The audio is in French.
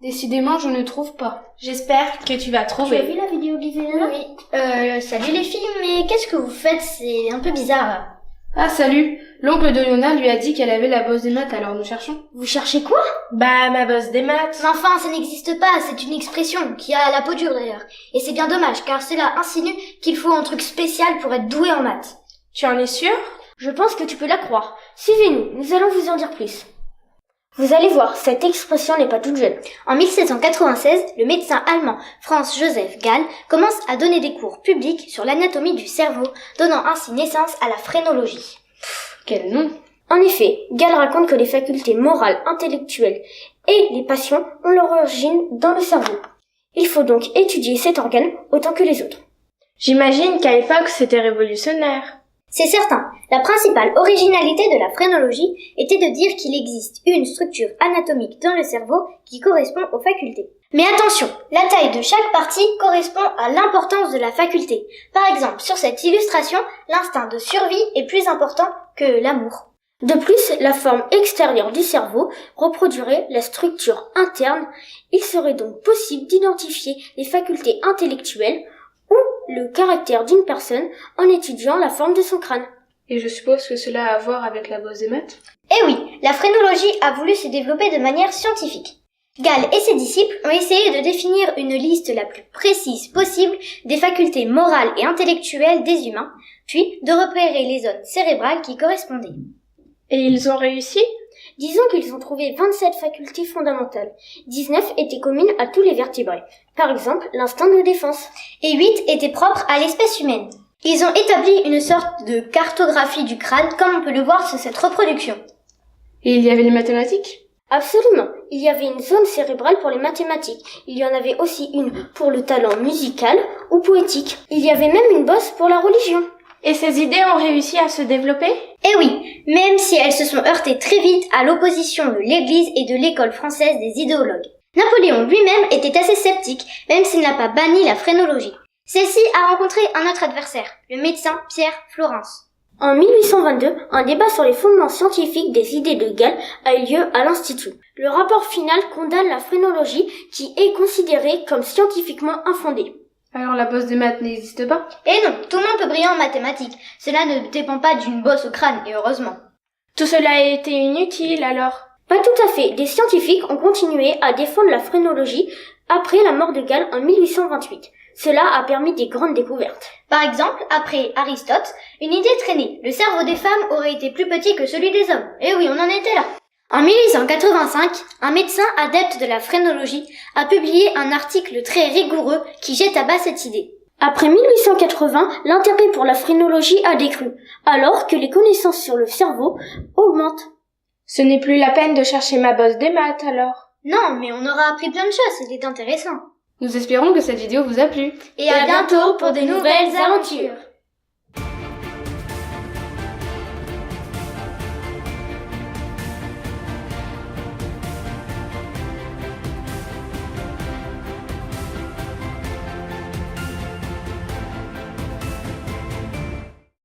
Décidément, je ne trouve pas. J'espère que tu vas Tu as trouver. vu la vidéo Gisela? Oui. Salut les filles, mais qu'est-ce que vous faites? C'est un peu bizarre. Ah, salut. L'oncle de Léona lui a dit qu'elle avait la bosse des maths, alors nous cherchons. Vous cherchez quoi? Bah, ma bosse des maths. Mais enfin, ça n'existe pas, c'est une expression qui a la peau dure d'ailleurs. Et c'est bien dommage, car cela insinue qu'il faut un truc spécial pour être doué en maths. Tu en es sûr? Je pense que tu peux la croire. Suivez-nous, nous allons vous en dire plus. Vous allez voir, cette expression n'est pas toute jeune. En 1796, le médecin allemand Franz Joseph Gall commence à donner des cours publics sur l'anatomie du cerveau, donnant ainsi naissance à la phrénologie. Quel nom! En effet, Gall raconte que les facultés morales, intellectuelles et les passions ont leur origine dans le cerveau. Il faut donc étudier cet organe autant que les autres. J'imagine qu'à l'époque, c'était révolutionnaire. C'est certain, la principale originalité de la phrénologie était de dire qu'il existe une structure anatomique dans le cerveau qui correspond aux facultés. Mais attention, la taille de chaque partie correspond à l'importance de la faculté. Par exemple, sur cette illustration, l'instinct de survie est plus important que l'amour. De plus, la forme extérieure du cerveau reproduirait la structure interne. Il serait donc possible d'identifier les facultés intellectuelles ou le caractère d'une personne en étudiant la forme de son crâne. Et je suppose que cela a à voir avec la bosse des maths? Eh oui, la phrénologie a voulu se développer de manière scientifique. Gall et ses disciples ont essayé de définir une liste la plus précise possible des facultés morales et intellectuelles des humains, puis de repérer les zones cérébrales qui correspondaient. Et ils ont réussi? Disons qu'ils ont trouvé 27 facultés fondamentales. 19 étaient communes à tous les vertébrés. Par exemple, l'instinct de défense. Et 8 étaient propres à l'espèce humaine. Ils ont établi une sorte de cartographie du crâne, comme on peut le voir sur cette reproduction. Et il y avait les mathématiques? Absolument. Il y avait une zone cérébrale pour les mathématiques. Il y en avait aussi une pour le talent musical ou poétique. Il y avait même une bosse pour la religion. Et ces idées ont réussi à se développer? Eh oui, même si elles se sont heurtées très vite à l'opposition de l'Église et de l'école française des idéologues. Napoléon lui-même était assez sceptique, même s'il n'a pas banni la phrénologie. Celle-ci a rencontré un autre adversaire, le médecin Pierre Florence. En 1822, un débat sur les fondements scientifiques des idées de Gall a eu lieu à l'Institut. Le rapport final condamne la phrénologie qui est considérée comme scientifiquement infondée. Alors la bosse des maths n'existe pas? Et non, tout le monde peut briller en mathématiques. Cela ne dépend pas d'une bosse au crâne, et heureusement. Tout cela a été inutile alors? Pas tout à fait. Des scientifiques ont continué à défendre la phrénologie après la mort de Gall en 1828. Cela a permis des grandes découvertes. Par exemple, après Aristote, une idée traînait. Le cerveau des femmes aurait été plus petit que celui des hommes. Et oui, on en était là. En 1885, un médecin adepte de la phrénologie a publié un article très rigoureux qui jette à bas cette idée. Après 1880, l'intérêt pour la phrénologie a décru, alors que les connaissances sur le cerveau augmentent. Ce n'est plus la peine de chercher ma bosse des maths alors. Non, mais on aura appris plein de choses, c'était intéressant. Nous espérons que cette vidéo vous a plu. Et à bientôt pour de nouvelles aventures.